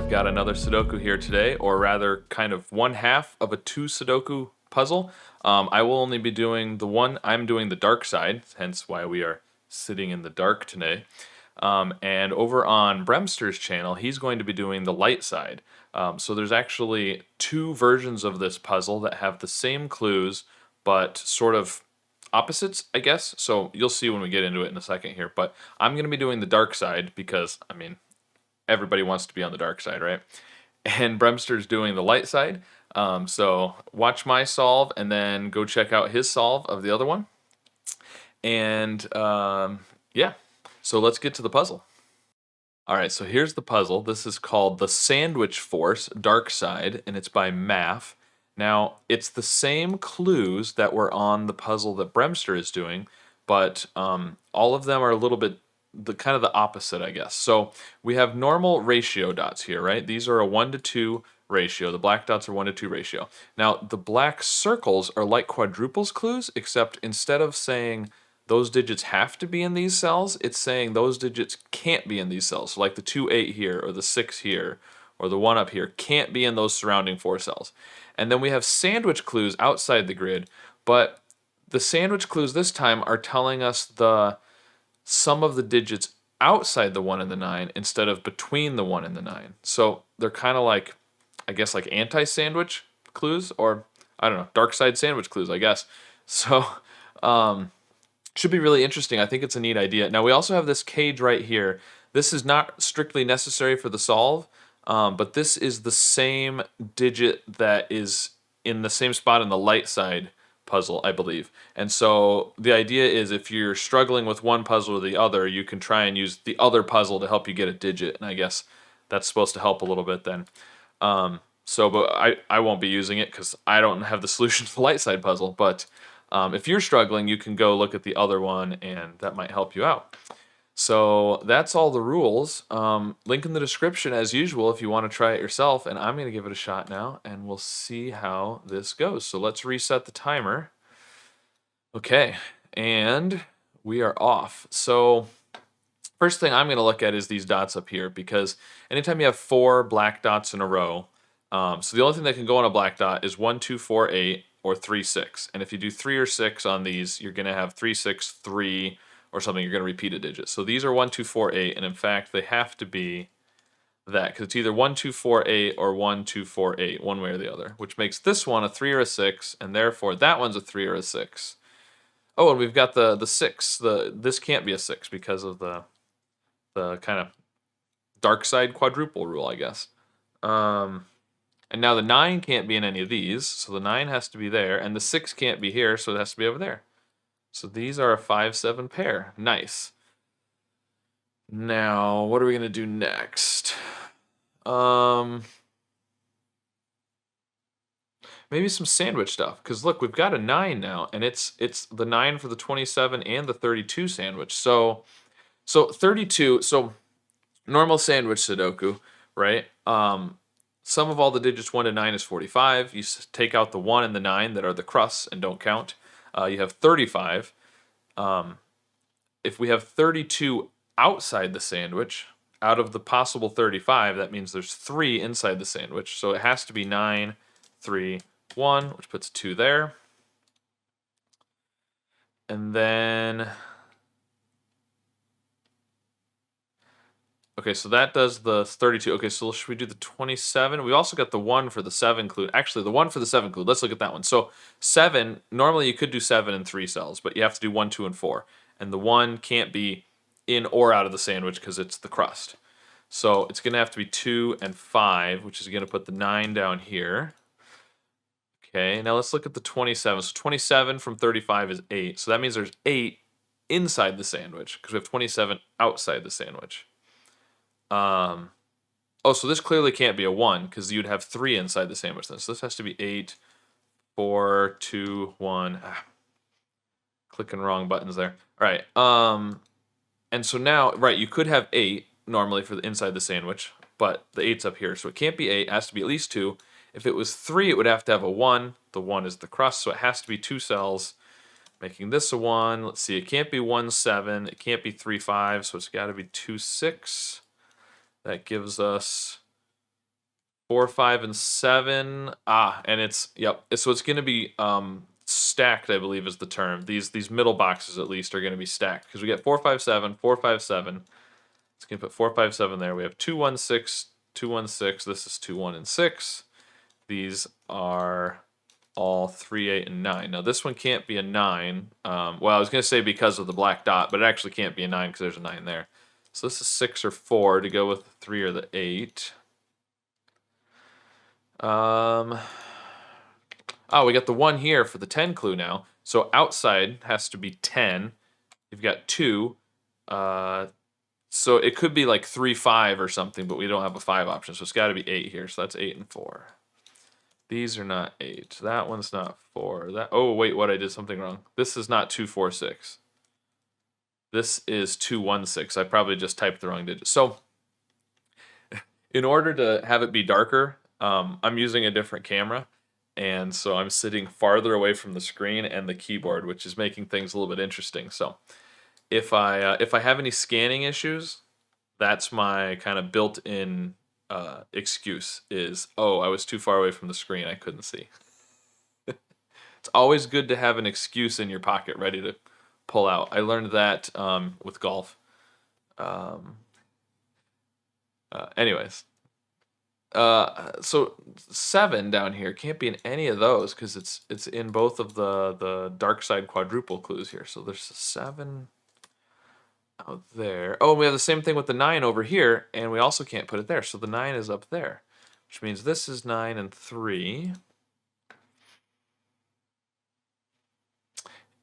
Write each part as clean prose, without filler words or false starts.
Got another Sudoku here today, or rather kind of one half of a 2 Sudoku puzzle. I will only be doing the one, I'm doing the dark side, hence why we are sitting in the dark today. And over on Bremster's channel, he's going to be doing the light side. So there's actually 2 versions of this puzzle that have the same clues, but sort of opposites, I guess. So you'll see when we get into it in a second here. But I'm going to be doing the dark side because, I mean, everybody wants to be on the dark side, right? And Bremster's doing the light side. So watch my solve and then go check out his solve of the other one. And yeah, so let's get to the puzzle. All right, so here's the puzzle. This is called The Sandwich Force Dark Side, and it's by Math. Now, it's the same clues that were on the puzzle that Bremster is doing, but all of them are a little bit kind of the opposite, I guess. So we have normal ratio dots here, right? These are a 1-to-2 ratio. The black dots are 1-to-2 ratio. Now, the black circles are like quadruples clues, except instead of saying those digits have to be in these cells, it's saying those digits can't be in these cells. So like the 2, 8 here, or the 6 here, or the 1 up here, can't be in those surrounding 4 cells. And then we have sandwich clues outside the grid, but the sandwich clues this time are telling us the sum of the digits outside the 1 and the 9 instead of between the 1 and the 9. So they're kind of like, I guess, like anti-sandwich clues, or I don't know, dark side sandwich clues, I guess. So should be really interesting. I think it's a neat idea. Now we also have this cage right here. This is not strictly necessary for the solve, but this is the same digit that is in the same spot in the light side puzzle, I believe. And so the idea is if you're struggling with one puzzle or the other, you can try and use the other puzzle to help you get a digit. And I guess that's supposed to help a little bit then. But I won't be using it because I don't have the solution to the light side puzzle. But if you're struggling, you can go look at the other one and that might help you out. So that's all the rules. Link in the description as usual if you want to try it yourself, and I'm going to give it a shot now, and we'll see how this goes. So let's reset the timer. Okay, and we are off. So first thing I'm going to look at is these dots up here, because anytime you have 4 black dots in a row, so the only thing that can go on a black dot is 1, 2, 4, 8, or 3, 6. And if you do 3 or 6 on these, you're going to have 3, 6, 3, or something. You're going to repeat a digit. So these are 1, 2, 4, 8, and in fact they have to be that, because it's either 1, 2, 4, 8 or 1, 2, 4, 8, one way or the other, which makes this one a 3 or a 6, and therefore that one's a 3 or a 6. Oh, and we've got the 6. This can't be a 6 because of the kind of dark side quadruple rule, I guess. And now the 9 can't be in any of these, so the 9 has to be there, and the 6 can't be here, so it has to be over there. So these are a 5-7 pair. Nice. Now, what are we going to do next? Maybe some sandwich stuff, because look, we've got a 9 now, and it's the 9 for the 27 and the 32 sandwich. So 32, so normal sandwich Sudoku, right? Sum of all the digits 1 to 9 is 45. You take out the 1 and the 9 that are the crusts and don't count. You have 35. If we have 32 outside the sandwich, out of the possible 35, that means there's 3 inside the sandwich. So it has to be 9, 3, 1, which puts 2 there. And then, okay, so that does the 32. Okay, so should we do the 27? We also got the 1 for the 7 clue. Actually, the 1 for the 7 clue. Let's look at that one. So 7, normally you could do 7 in 3 cells, but you have to do 1, 2, and 4. And the 1 can't be in or out of the sandwich because it's the crust. So it's going to have to be 2 and 5, which is going to put the 9 down here. Okay, now let's look at the 27. So 27 from 35 is 8. So that means there's 8 inside the sandwich because we have 27 outside the sandwich. Oh, so this clearly can't be a 1 because you'd have 3 inside the sandwich then. So this has to be 8, 4, 2, 1. Clicking wrong buttons there. All right. And so now, right, you could have 8 normally for the inside the sandwich, but the 8's up here. So it can't be 8. It has to be at least 2. If it was 3, it would have to have a 1. The 1 is the crust, so it has to be 2 cells, making this a 1. Let's see, it can't be 1, 7. It can't be 3, 5, so it's got to be 2, 6. That gives us 4, 5, and 7. Ah, and it's yep. So it's going to be stacked, I believe is the term. These middle boxes at least are going to be stacked because we get 4, 5, 7, 4, 5, 7. Let's going to put 4, 5, 7 there. We have 2, 1, 6, 2, 1, 6. This is 2, 1, and 6. These are all 3, 8, and 9. Now this one can't be a 9. Well, I was going to say because of the black dot, but it actually can't be a 9 because there's a 9 there. So this is 6 or 4 to go with the 3 or the 8. Oh, we got the 1 here for the 10 clue now. So outside has to be 10. You've got 2. So it could be like 3, 5 or something, but we don't have a 5 option. So it's got to be 8 here. So that's 8 and 4. These are not 8. That one's not 4. Oh, wait, what? I did something wrong. This is not 2, 4, 6. This is 2, 1, 6. I probably just typed the wrong digit. So in order to have it be darker, I'm using a different camera. And so I'm sitting farther away from the screen and the keyboard, which is making things a little bit interesting. So if I have any scanning issues, that's my kind of built-in excuse is, oh, I was too far away from the screen, I couldn't see. It's always good to have an excuse in your pocket ready to pull out. I learned that with golf. Anyways, so 7 down here can't be in any of those because it's in both of the dark side quadruple clues here. So there's a 7 out there. Oh, we have the same thing with the 9 over here, and we also can't put it there. So the 9 is up there, which means this is 9 and 3.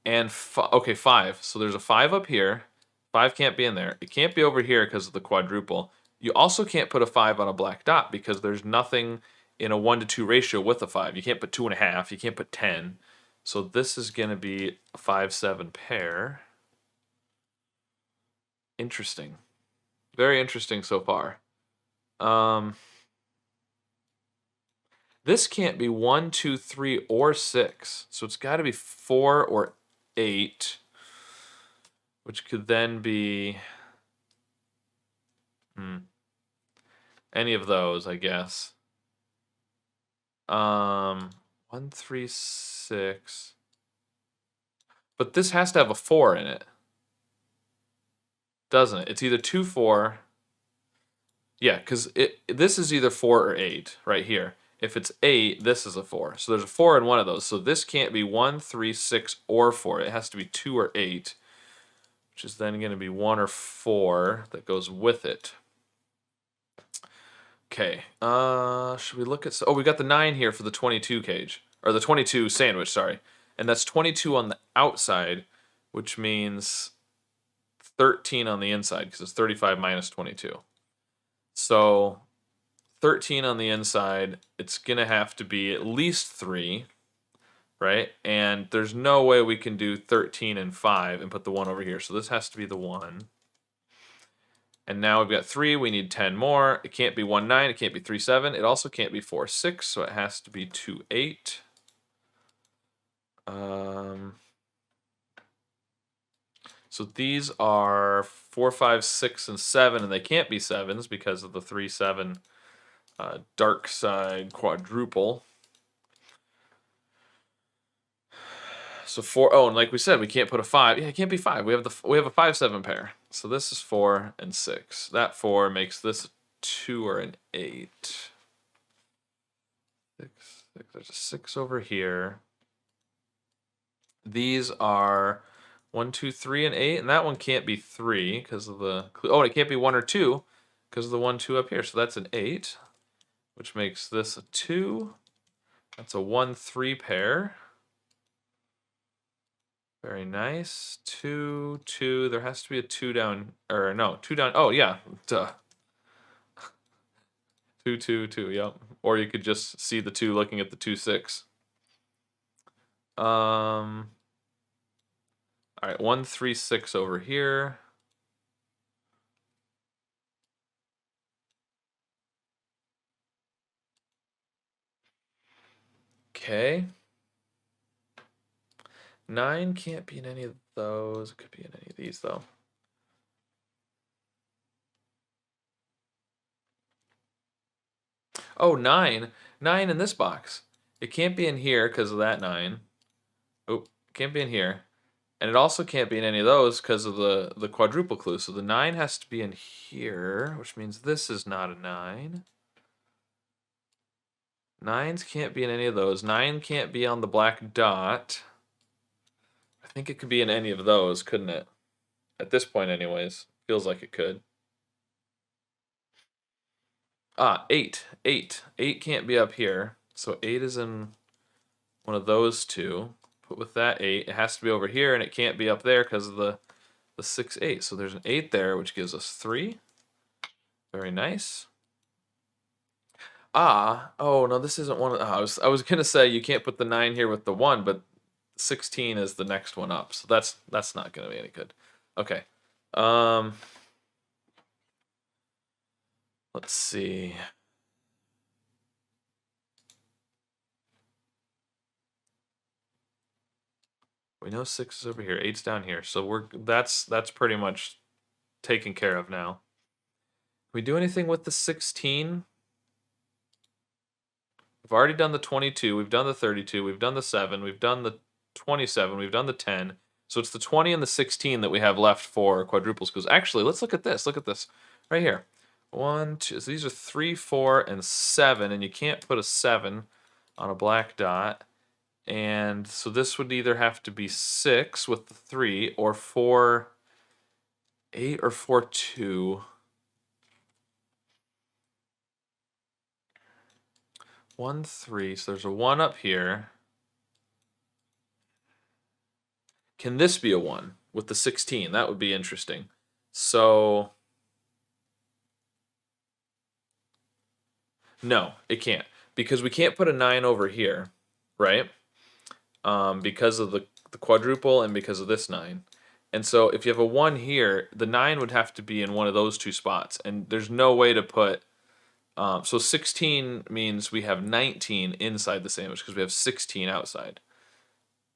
And okay, 5. So there's a 5 up here. 5 can't be in there. It can't be over here because of the quadruple. You also can't put a 5 on a black dot because there's nothing in a 1 to 2 ratio with a 5. You can't put 2.5. You can't put 10. So this is going to be a 5, 7 pair. Interesting. Very interesting so far. This can't be 1, 2, 3, or 6. So it's got to be 4 or 8, which could then be any of those, I guess. 1, 3, 6. But this has to have a 4 in it, doesn't it? It's either 2, 4. Yeah, because this is either 4 or 8 right here. If it's 8, this is a 4. So there's a 4 in one of those. So this can't be 1, 3, 6, or 4. It has to be 2 or 8, which is then going to be 1 or 4 that goes with it. Okay, should we look at... Oh, we got the 9 here for the 22 cage. Or the 22 sandwich, sorry. And that's 22 on the outside, which means 13 on the inside, because it's 35 minus 22. So 13 on the inside, it's going to have to be at least 3, right? And there's no way we can do 13 and 5 and put the 1 over here. So this has to be the 1. And now we've got 3, we need 10 more. It can't be 1, 9, it can't be 3, 7. It also can't be 4, 6, so it has to be 2, 8. So these are 4, 5, 6, and 7, and they can't be 7s because of the 3, 7 dark side quadruple. So 4, oh, and like we said, we can't put a 5. Yeah, it can't be 5. We have a 5, 7 pair. So this is 4 and 6. That 4 makes this a 2 or an 8. 6, 6. There's a 6 over here. These are 1, 2, 3, and 8, and that one can't be 3 because of the... Oh, it can't be 1 or 2 because of the 1, 2 up here. So that's an 8, which makes this a 2. That's a 1, 3 pair. Very nice. 2, 2. There has to be a 2 down, or no, 2 down. Oh, yeah. Duh. 2, 2, 2. Yep. Or you could just see the 2 looking at the 2, 6. All right. 1, 3, 6 over here. Okay. 9 can't be in any of those. It could be in any of these, though. Oh, 9. 9 in this box. It can't be in here because of that 9. Oh, can't be in here. And it also can't be in any of those because of the quadruple clue. So the 9 has to be in here, which means this is not a 9. 9s can't be in any of those. 9 can't be on the black dot. I think it could be in any of those, couldn't it? At this point, anyways. Feels like it could. Ah, 8. 8. 8 can't be up here. So 8 is in one of those two. But with that 8, it has to be over here, and it can't be up there because of the 6, 8. So there's an 8 there, which gives us 3. Very nice. Ah, oh no, this isn't one of. I was gonna say you can't put the 9 here with the 1, but 16 is the next one up, so that's not gonna be any good. Okay, um, let's see. We know 6 is over here, 8's down here, so that's pretty much taken care of now. Can we do anything with the 16? We've already done the 22, we've done the 32, we've done the 7, we've done the 27, we've done the 10. So it's the 20 and the 16 that we have left for quadruple schools. Actually, let's look at this. Look at this right here. 1, 2. So these are 3, 4, and 7, and you can't put a 7 on a black dot. And so this would either have to be 6 with the 3, or 4, 8, or 4, 2. 1, 3. So there's a 1 up here. Can this be a 1 with the 16? That would be interesting. So, no, it can't. Because we can't put a 9 over here, right? Because of the quadruple and because of this 9. And so if you have a 1 here, the 9 would have to be in one of those two spots. And there's no way to put. So 16 means we have 19 inside the sandwich because we have 16 outside.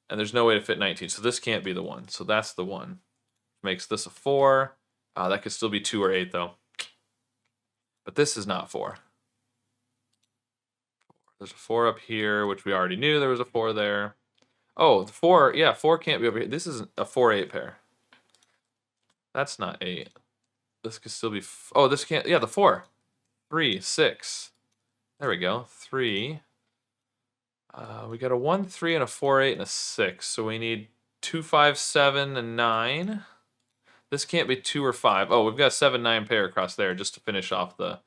And there's no way to fit 19. So this can't be the 1. So that's the 1. Makes this a 4. That could still be 2 or 8 though. But this is not 4. There's a 4 up here, which we already knew there was a 4 there. Oh, the 4, yeah, 4 can't be over here. This is a 4-8 pair. That's not 8. This could still be, oh, this can't, yeah, the 4. 3, 6. There we go, 3. We got a 1, 3, and a 4, 8, and a 6. So we need 2, 5, 7, and 9. This can't be 2 or 5. Oh, we've got a 7, 9 pair across there just to finish off the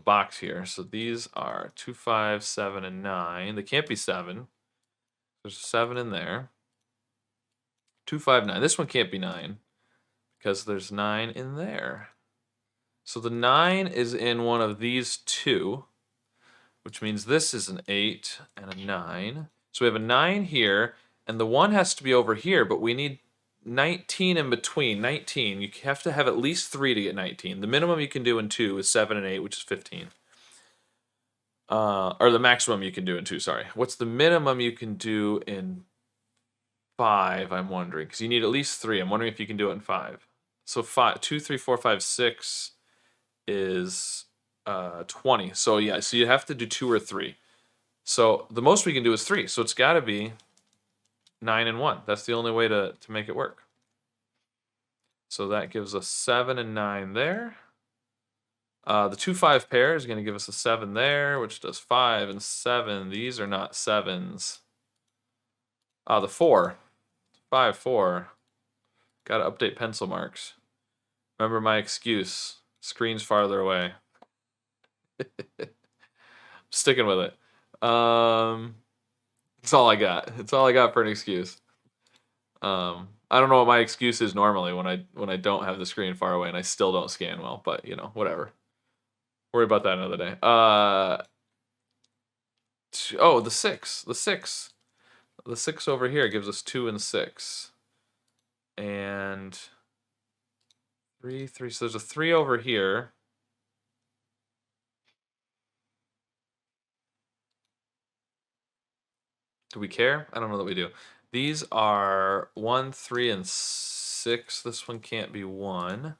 box here. So these are 2, 5, 7, and 9. They can't be 7. There's a 7 in there. 2, 5, 9. This one can't be 9 because there's 9 in there. So the 9 is in one of these two, which means this is an 8 and a 9. So we have a 9 here, and the 1 has to be over here, but we need 19 in between. 19. You have to have at least 3 to get 19. The minimum you can do in 2 is 7 and 8, which is 15. Or the maximum you can do in 2, sorry. What's the minimum you can do in 5, I'm wondering? Because you need at least 3. I'm wondering if you can do it in 5. So 5, 2, 3, 4, 5, 6 is 20. So yeah, so you have to do 2 or 3. So the most we can do is 3. So it's got to be 9 and 1. That's the only way to make it work. So that gives us 7 and 9 there. The 2, 5 pair is going to give us a 7 there, which does 5 and 7. These are not 7s. The 4. 5, 4. Got to update pencil marks. Remember my excuse. Screen's farther away. Sticking with it. It's all I got. It's all I got for an excuse. I don't know what my excuse is normally when I don't have the screen far away and I still don't scan well, but you know, whatever. Worry about that another day. Oh, the 6. The 6. The 6 over here gives us 2 and 6. And 3, 3. So there's a 3 over here. Do we care? I don't know that we do. These are 1, 3, and 6. This one can't be 1.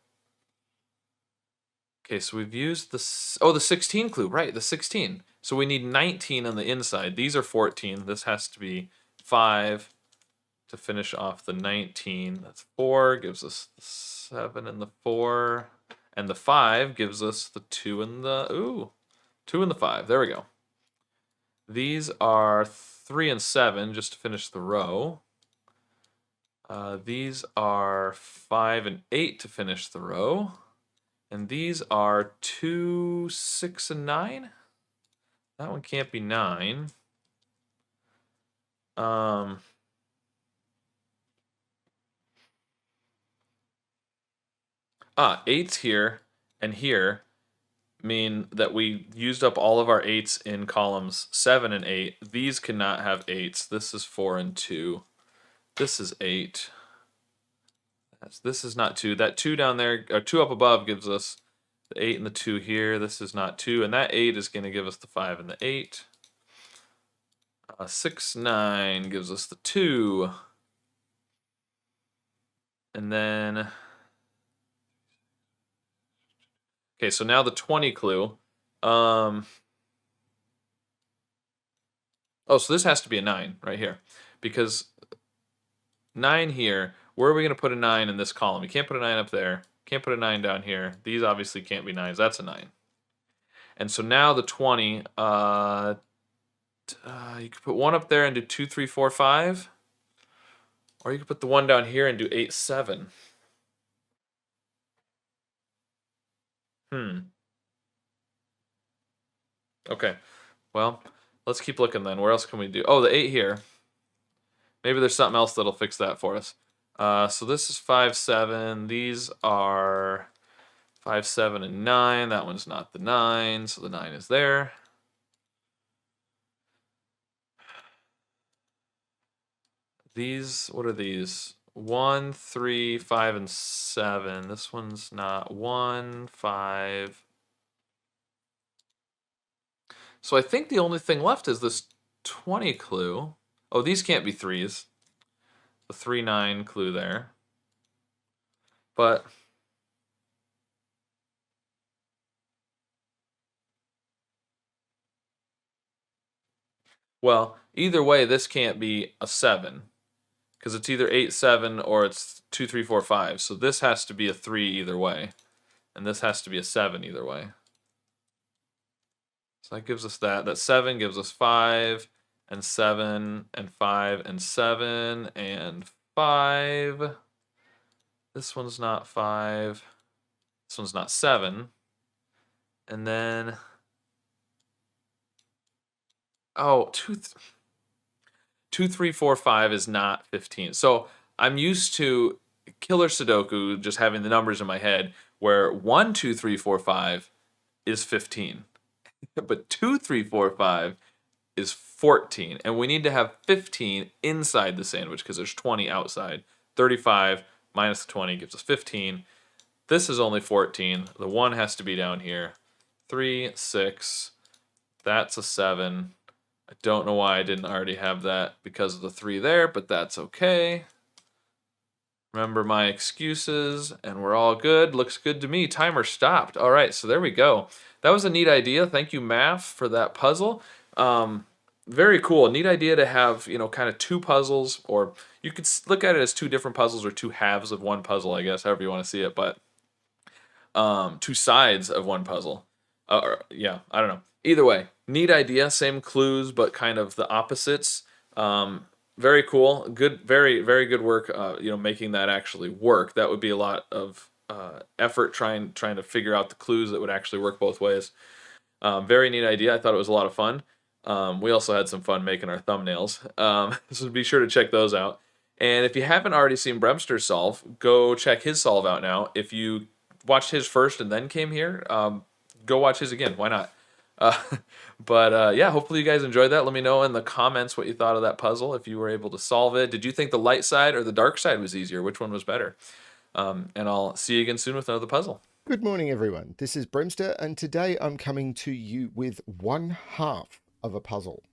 Okay, so we've used the 16 clue, right, the 16. So we need 19 on the inside. These are 14. This has to be 5 to finish off the 19. That's 4, gives us the 7 and the 4. And the 5 gives us the 2 and the, 2 and the 5. There we go. These are 3 and 7, just to finish the row. These are 5 and 8 to finish the row. And these are 2, 6, and 9. That one can't be 9. Um, 8's here and here mean that we used up all of our 8's in columns 7 and 8. These cannot have 8's. This is 4 and 2. This is 8. This is not 2. That 2 down there, or 2 up above, gives us the 8 and the 2 here. This is not 2. And that 8 is going to give us the 5 and the 8. 6, 9 gives us the 2. And then... Okay, so now the 20 clue. Oh, so this has to be a 9 right here. Because 9 here, where are we going to put a 9 in this column? You can't put a 9 up there. Can't put a 9 down here. These obviously can't be 9s. That's a 9. And so now the 20, you could put 1 up there and do 2, 3, 4, 5. Or you could put the 1 down here and do 8, 7. Okay. Well, let's keep looking then. Where else can we do? Oh, the 8 here. Maybe there's something else that'll fix that for us. So this is 5, 7. These are 5, 7, and 9. That one's not the 9, so the 9 is there. These, what are these? 1, 3, 5, and 7. This one's not 1, 5. So I think the only thing left is this 20 clue. Oh, these can't be 3s. The 3, 9 clue there. But well, either way, this can't be a 7 because it's either 8, 7 or it's 2, 3, 4, 5. So this has to be a 3 either way, and this has to be a 7 either way. So that gives us that. That 7 gives us 5 and 7 and 5 and 7 and 5. This one's not 5. This one's not 7. And then, oh, 2, 3, 4, 5 is not 15. So I'm used to killer Sudoku just having the numbers in my head where 1, 2, 3, 4, 5 is 15. But 2, 3, 4, 5 is 14. And we need to have 15 inside the sandwich because there's 20 outside. 35 minus 20 gives us 15. This is only 14. The 1 has to be down here. 3, 6. That's a 7. I don't know why I didn't already have that because of the 3 there, but that's okay. Remember my excuses, and we're all good. Looks good to me. Timer stopped. All right, so there we go. That was a neat idea. Thank you, Math, for that puzzle. Very cool. Neat idea to have, kind of 2 puzzles, or you could look at it as 2 different puzzles or 2 halves of one puzzle, I guess, however you want to see it, but 2 sides of one puzzle. Yeah, I don't know. Either way, neat idea. Same clues, but kind of the opposites. Very cool. Good, very, very good work. Making that actually work. That would be a lot of effort trying to figure out the clues that would actually work both ways. Very neat idea. I thought it was a lot of fun. We also had some fun making our thumbnails. So be sure to check those out. And if you haven't already seen Bremster's solve, go check his solve out now. If you watched his first and then came here, go watch his again. Why not? Yeah, hopefully you guys enjoyed that. Let me know in the comments what you thought of that puzzle, if you were able to solve it. Did you think the light side or the dark side was easier? Which one was better? And I'll see you again soon with another puzzle. Good morning, everyone. This is Bremster, and today I'm coming to you with one half of a puzzle.